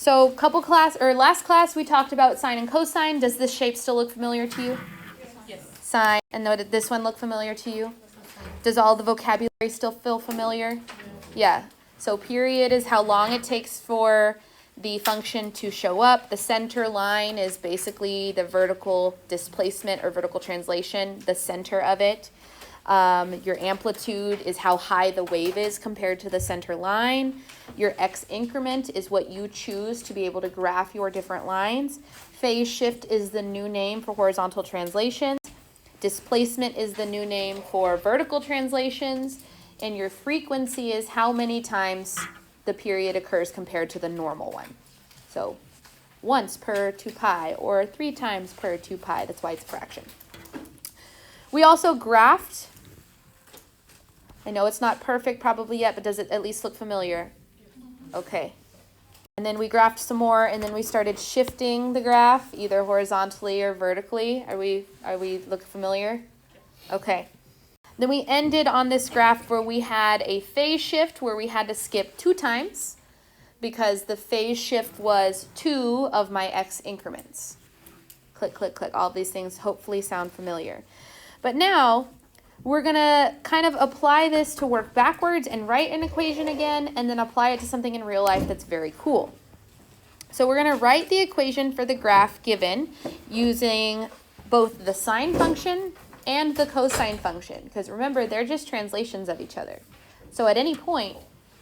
So last class we talked about sine and cosine. Does this shape still look familiar to you? Yes. Sine. And did this one look familiar to you? Does all the vocabulary still feel familiar? Yeah. So period is how long it takes for the function to show up. The center line is basically the vertical displacement or vertical translation, the center of it. Your amplitude is how high the wave is compared to the center line. Your x increment is what you choose to be able to graph your different lines. Phase shift is the new name for horizontal translations. Displacement is the new name for vertical translations. And your frequency is how many times the period occurs compared to the normal one. So once per 2 pi or 3 times per 2 pi. That's why it's a fraction. We also graphed. I know it's not perfect probably yet, but does it at least look familiar? Okay. And then we graphed some more, and then we started shifting the graph either horizontally or vertically. Are we look familiar? Okay. Then we ended on this graph where we had a phase shift where we had to skip 2 times because the phase shift was 2 of my x increments. Click, click, click. All of these things hopefully sound familiar. But now we're going to kind of apply this to work backwards and write an equation again and then apply it to something in real life that's very cool. So we're going to write the equation for the graph given using both the sine function and the cosine function, because remember, they're just translations of each other. So at any point,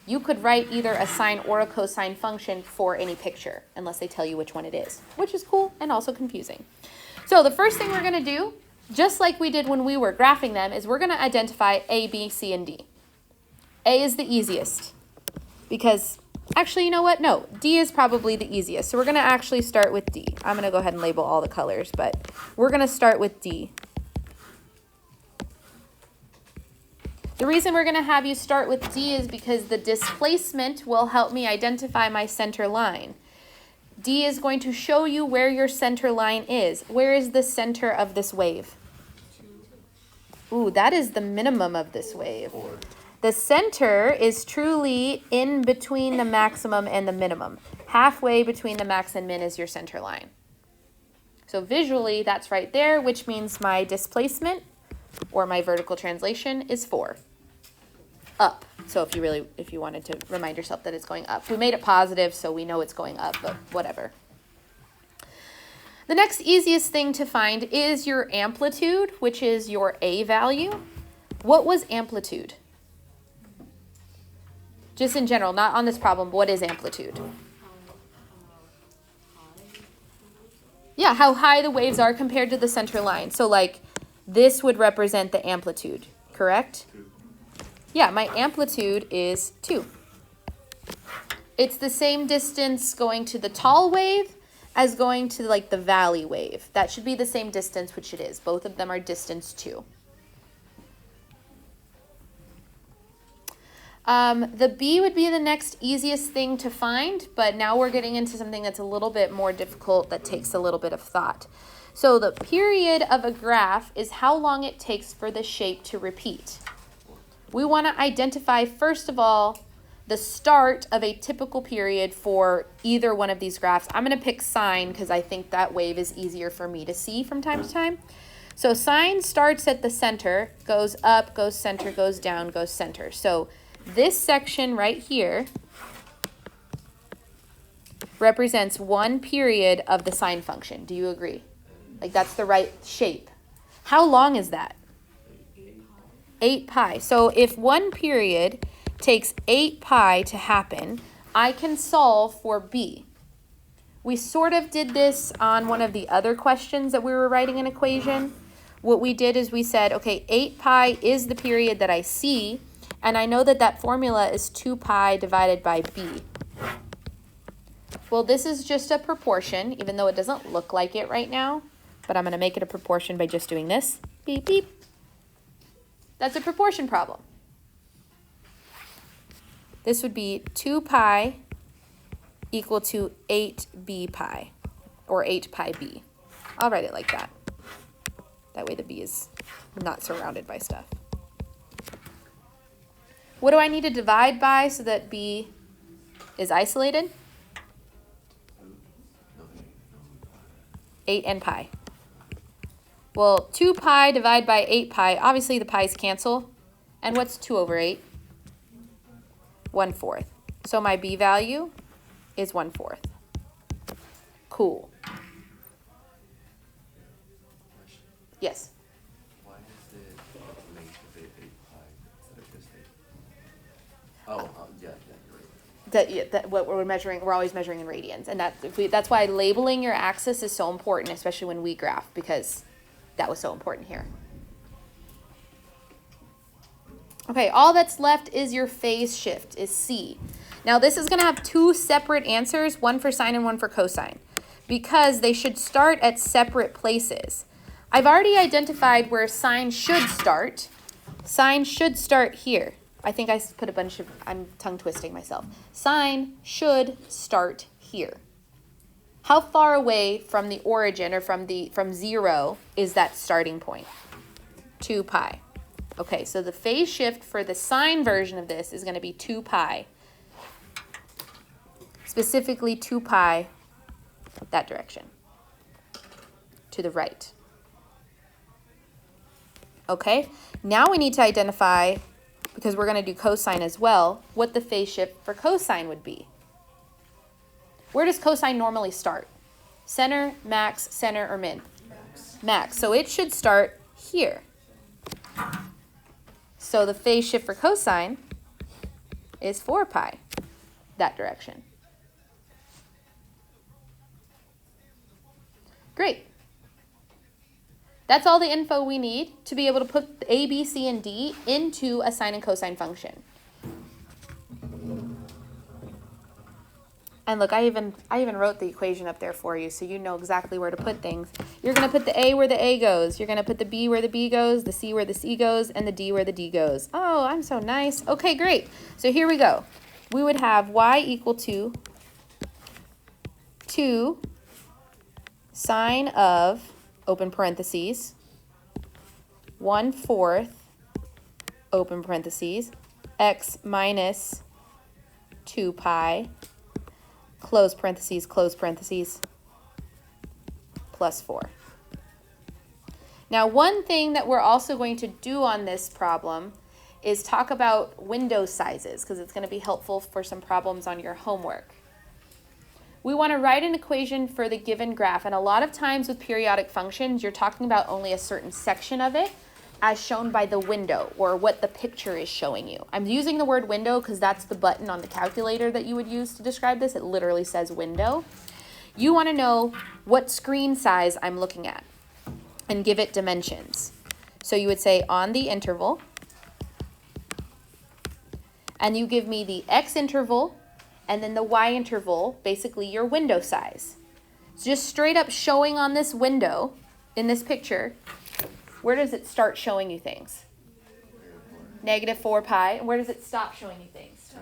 you could write either a sine or a cosine function for any picture, unless they tell you which one it is, which is cool and also confusing. So the first thing we're going to do, just like we did when we were graphing them, is we're going to identify A, B, C, and D. A is the easiest, because actually, you know what? No, D is probably the easiest. So we're going to actually start with D. I'm going to go ahead and label all the colors, but we're going to start with D. The reason we're going to have you start with D is because the displacement will help me identify my center line. D is going to show you where your center line is. Where is the center of this wave? Ooh, that is the minimum of this wave. The center is truly in between the maximum and the minimum. Halfway between the max and min is your center line. So visually, that's right there, which means my displacement, or my vertical translation, is 4. Up. So if you wanted to remind yourself that it's going up. We made it positive, so we know it's going up, but whatever. The next easiest thing to find is your amplitude, which is your A value. What was amplitude? Just in general, not on this problem, but what is amplitude? Yeah, how high the waves are compared to the center line. So like this would represent the amplitude, correct? Yeah, my amplitude is 2. It's the same distance going to the tall wave as going to like the valley wave. That should be the same distance, which it is. Both of them are distance 2. The B would be the next easiest thing to find, but now we're getting into something that's a little bit more difficult that takes a little bit of thought. So the period of a graph is how long it takes for the shape to repeat. We want to identify, first of all, the start of a typical period for either one of these graphs. I'm going to pick sine because I think that wave is easier for me to see from time to time. So sine starts at the center, goes up, goes center, goes down, goes center. So this section right here represents one period of the sine function. Do you agree? Like that's the right shape. How long is that? 8 pi. So if one period takes 8 pi to happen, I can solve for B. We sort of did this on one of the other questions that we were writing an equation. What we did is we said, okay, 8 pi is the period that I see, and I know that that formula is 2 pi divided by B. Well, this is just a proportion, even though it doesn't look like it right now, but I'm going to make it a proportion by just doing this. Beep, beep. That's a proportion problem. This would be 2 pi equal to 8b pi, or 8 pi b. I'll write it like that. That way the b is not surrounded by stuff. What do I need to divide by so that b is isolated? 8 and pi. Well, 2 pi divided by 8 pi, obviously the pi's cancel. And what's 2 over 8? 1/4. So my b value is 1/4. Cool. Yes? Why is it length of it 8 pi instead of just 8? Yeah, you're right. What we're measuring, we're always measuring in radians. And that's why labeling your axis is so important, especially when we graph, because that was so important here. Okay, all that's left is your phase shift, is C. Now this is going to have 2 separate answers, one for sine and one for cosine, because they should start at separate places. I've already identified where sine should start. Sine should start here. I think I put a bunch of, I'm tongue twisting myself. Sine should start here. How far away from the origin or from 0 is that starting point? 2 pi. Okay, so the phase shift for the sine version of this is going to be 2 pi. Specifically 2 pi that direction. To the right. Okay, now we need to identify, because we're going to do cosine as well, what the phase shift for cosine would be. Where does cosine normally start? Center, max, center, or min? Max. So it should start here. So the phase shift for cosine is 4 pi, that direction. Great. That's all the info we need to be able to put A, B, C, and D into a sine and cosine function. And look, I even wrote the equation up there for you, so you know exactly where to put things. You're going to put the A where the A goes. You're going to put the B where the B goes, the C where the C goes, and the D where the D goes. Oh, I'm so nice. Okay, great. So here we go. We would have y equal to 2 sine of, open parentheses, 1/4, open parentheses, x minus 2 pi, close parentheses, plus 4. Now, one thing that we're also going to do on this problem is talk about window sizes, because it's going to be helpful for some problems on your homework. We want to write an equation for the given graph, and a lot of times with periodic functions, you're talking about only a certain section of it, as shown by the window, or what the picture is showing you. I'm using the word window because that's the button on the calculator that you would use to describe this. It literally says window. You want to know what screen size I'm looking at and give it dimensions. So you would say on the interval, and you give me the x interval and then the y interval, basically your window size. So just straight up showing on this window in this picture, where does it start showing you things? -4 pi. And where does it stop showing you things?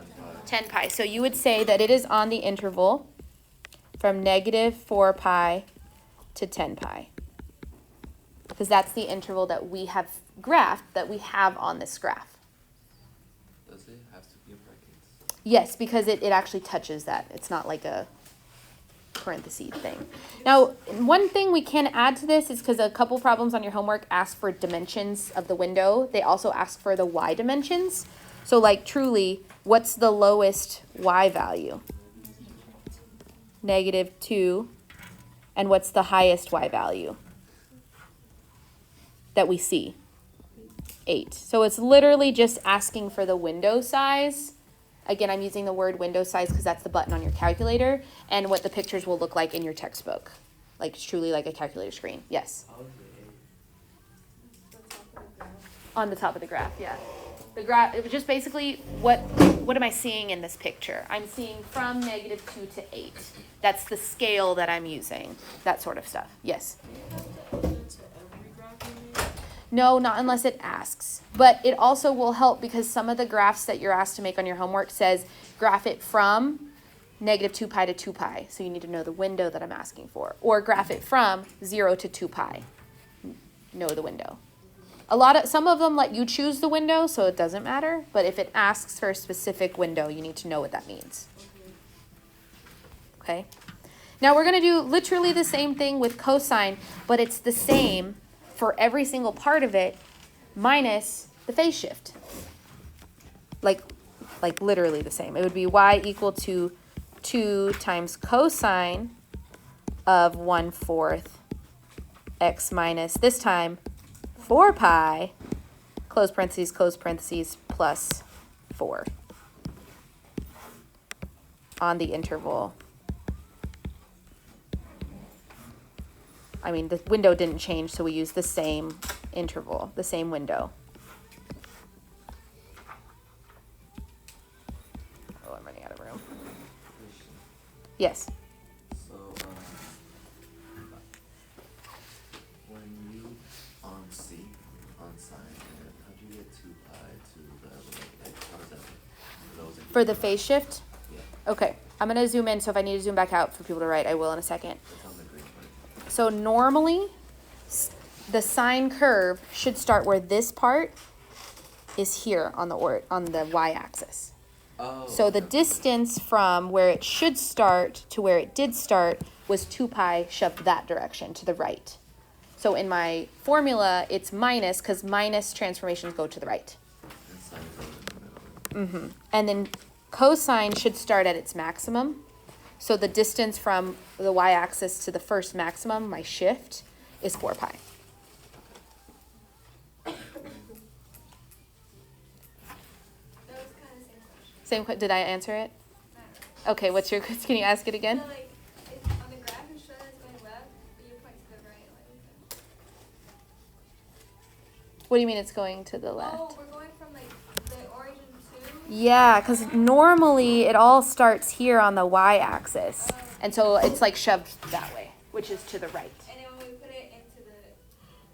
10 pi. So you would say that it is on the interval from -4 pi to 10 pi. Because that's the interval that we have graphed, that we have on this graph. Does it have to be in brackets? Yes, because it actually touches that. It's not like a parenthesis thing. Now, one thing we can add to this is because a couple problems on your homework ask for dimensions of the window. They also ask for the y dimensions. So like truly, what's the lowest y value? -2. And what's the highest y value that we see? 8. So it's literally just asking for the window size. Again, I'm using the word window size because that's the button on your calculator, and what the pictures will look like in your textbook. Like it's truly like a calculator screen. Yes? On the top of the graph, yeah. The graph, it was just basically, what am I seeing in this picture? I'm seeing from -2 to 8. That's the scale that I'm using. That sort of stuff. Yes? No, not unless it asks. But it also will help because some of the graphs that you're asked to make on your homework says graph it from -2 pi to 2 pi. So you need to know the window that I'm asking for. Or graph it from 0 to 2 pi. Know the window. Some of them let you choose the window, so it doesn't matter. But if it asks for a specific window, you need to know what that means. Okay? Now we're going to do literally the same thing with cosine, but it's the same for every single part of it minus the phase shift. Like literally the same. It would be y equal to 2 times cosine of 1/4 x minus, this time, 4 pi, close parentheses, plus 4 on the interval. I mean, the window didn't change, so we use the same interval, the same window. Oh, I'm running out of room. Yes. So, when you on C, on sine, how do you get 2 pi to the other way? How does that work? For the phase shift? Yeah, Okay, I'm going to zoom in, so if I need to zoom back out for people to write, I will in a second. that's on the green part. So normally, the sine curve should start where this part is here on the y-axis. Oh. So the okay. distance from where it should start to where it did start was 2 pi shoved that direction to the right. So in my formula, it's minus, because minus transformations go to the right. And sine is over in the middle. And then cosine should start at its maximum. So the distance from the y-axis to the first maximum, my shift, is 4 pi. Did I answer it? Okay, what's your, can you ask it again? So, like, it's on the graph, it's showing it's going left, but you point to the right. Like, What do you mean it's going to the left? oh, we're going from, like, the origin to... Yeah, because normally it all starts here on the y-axis. And so it's like shoved that way, which is to the right. And then when we put it into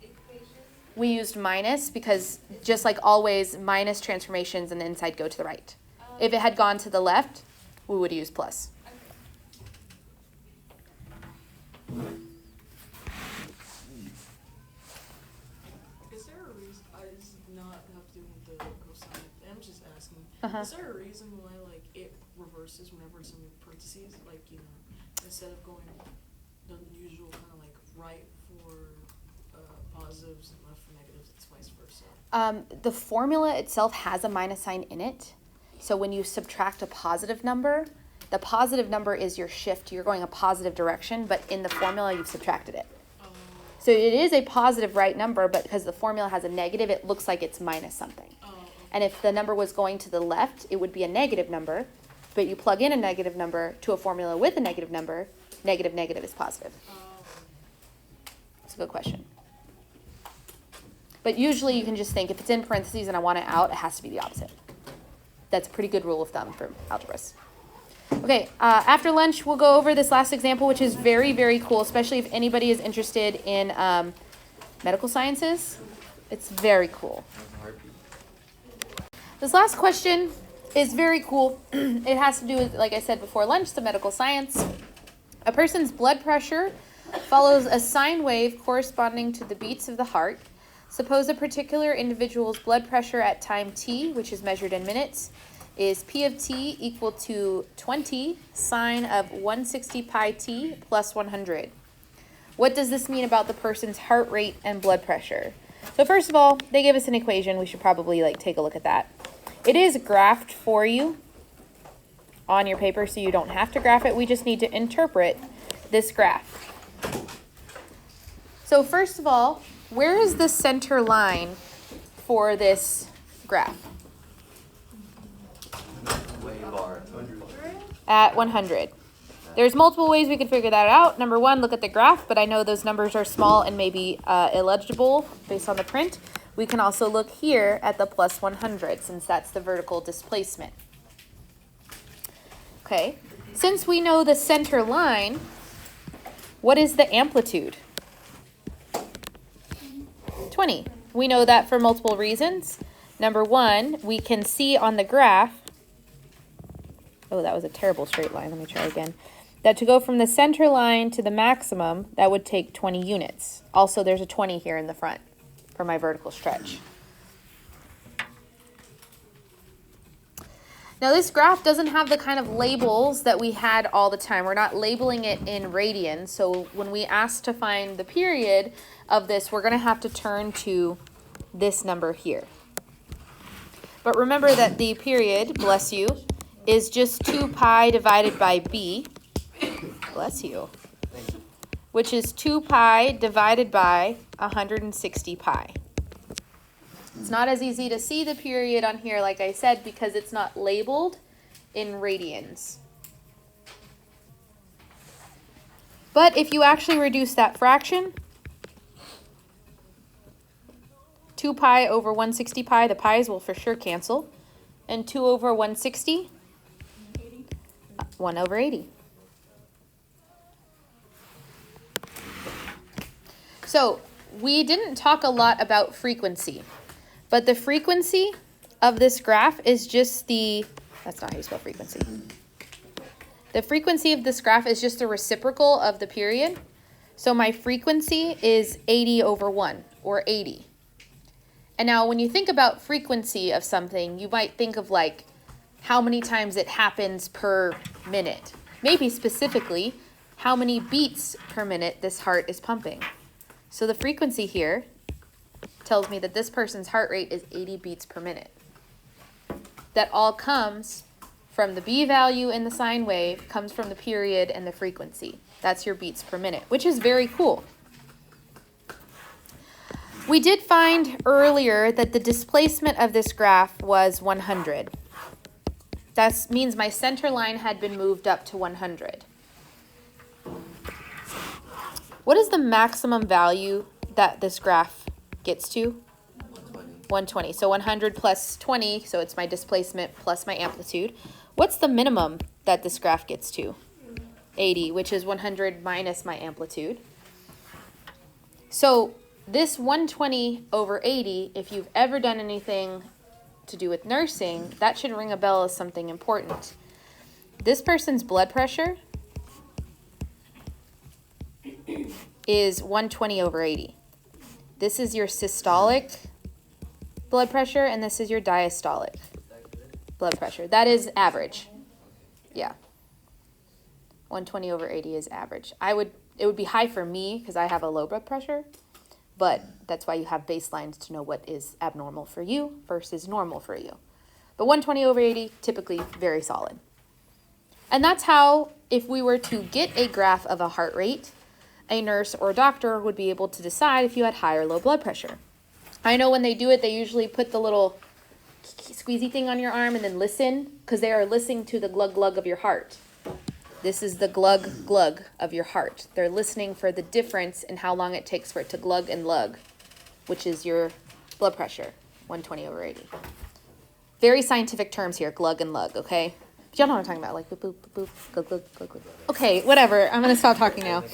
the equation... We used minus because just like always, minus transformations and the inside go to the right. If it had gone to the left, we would use plus. Is there a reason, this does not have to do with the cosine, I'm just asking, Uh-huh. is there a reason why, like, it reverses whenever it's in parentheses? Like, you know, instead of going the usual kind of like right for positives and left for negatives, it's vice versa. The formula itself has a minus sign in it. So when you subtract a positive number, the positive number is your shift. You're going a positive direction, but in the formula, you've subtracted it. So it is a positive right number, but because the formula has a negative, it looks like it's minus something. And if the number was going to the left, it would be a negative number, but you plug in a negative number to a formula with a negative number, negative is positive. That's a good question. But usually you can just think, if it's in parentheses and I want it out, it has to be the opposite. That's a pretty good rule of thumb for algebras. Okay, after lunch, we'll go over this last example, which is very, very cool, especially if anybody is interested in medical sciences. It's very cool. This last question is very cool. It has to do with, like I said before lunch, the medical science. A person's blood pressure follows a sine wave corresponding to the beats of the heart. Suppose a particular individual's blood pressure at time t, which is measured in minutes, is P of t equal to 20 sine of 160 pi t plus 100. What does this mean about the person's heart rate and blood pressure? So first of all, they give us an equation. We should probably take a look at that. It is graphed for you on your paper, so you don't have to graph it. We just need to interpret this graph. So first of all, where is the center line for this graph? Way bar. At 100. There's multiple ways we could figure that out. Number one, look at the graph, but I know those numbers are small and maybe illegible based on the print. We can also look here at the plus 100, since that's the vertical displacement. Okay, since we know the center line, what is the amplitude? 20. We know that for multiple reasons. Number one, we can see on the graph, oh, that was a terrible straight line. Let me try again. That to go from the center line to the maximum, that would take 20 units. Also, there's a 20 here in the front for my vertical stretch. Now this graph doesn't have the kind of labels that we had all the time. We're not labeling it in radians. So when we ask to find the period of this, we're going to have to turn to this number here. But remember that the period, bless you, is just 2 pi divided by b, bless you, which is 2 pi divided by 160 pi. It's not as easy to see the period on here, like I said, because it's not labeled in radians. But if you actually reduce that fraction, 2 pi over 160 pi, the pi's will for sure cancel. And 2 over 160, 1 over 80. So we didn't talk a lot about frequency. But the frequency of this graph is just that's not how you spell frequency. The frequency of this graph is just the reciprocal of the period. So my frequency is 80 over 1, or 80. And now when you think about frequency of something, you might think of like how many times it happens per minute. Maybe specifically how many beats per minute this heart is pumping. So the frequency here tells me that this person's heart rate is 80 beats per minute. That all comes from the B value in the sine wave, comes from the period and the frequency. That's your beats per minute, which is very cool. We did find earlier that the displacement of this graph was 100. That means my center line had been moved up to 100. What is the maximum value that this graph gets to? 120. 120. So 100 plus 20, so it's my displacement plus my amplitude. What's the minimum that this graph gets to? 80, which is 100 minus my amplitude. So this 120 over 80, if you've ever done anything to do with nursing, that should ring a bell as something important. This person's blood pressure is 120 over 80. This is your systolic blood pressure, and this is your diastolic blood pressure. That is average. Yeah. 120 over 80 is average. It would be high for me because I have a low blood pressure, but that's why you have baselines to know what is abnormal for you versus normal for you. But 120 over 80, typically very solid. And that's how, if we were to get a graph of a heart rate, a nurse or doctor would be able to decide if you had high or low blood pressure. I know when they do it, they usually put the little squeezy thing on your arm and then listen, because they are listening to the glug glug of your heart. This is the glug glug of your heart. They're listening for the difference in how long it takes for it to glug and lug, which is your blood pressure, 120 over 80. Very scientific terms here, glug and lug, okay? But y'all know what I'm talking about, like boop, boop, boop, boop, glug, glug, glug, glug. Okay, whatever. I'm going to stop talking now.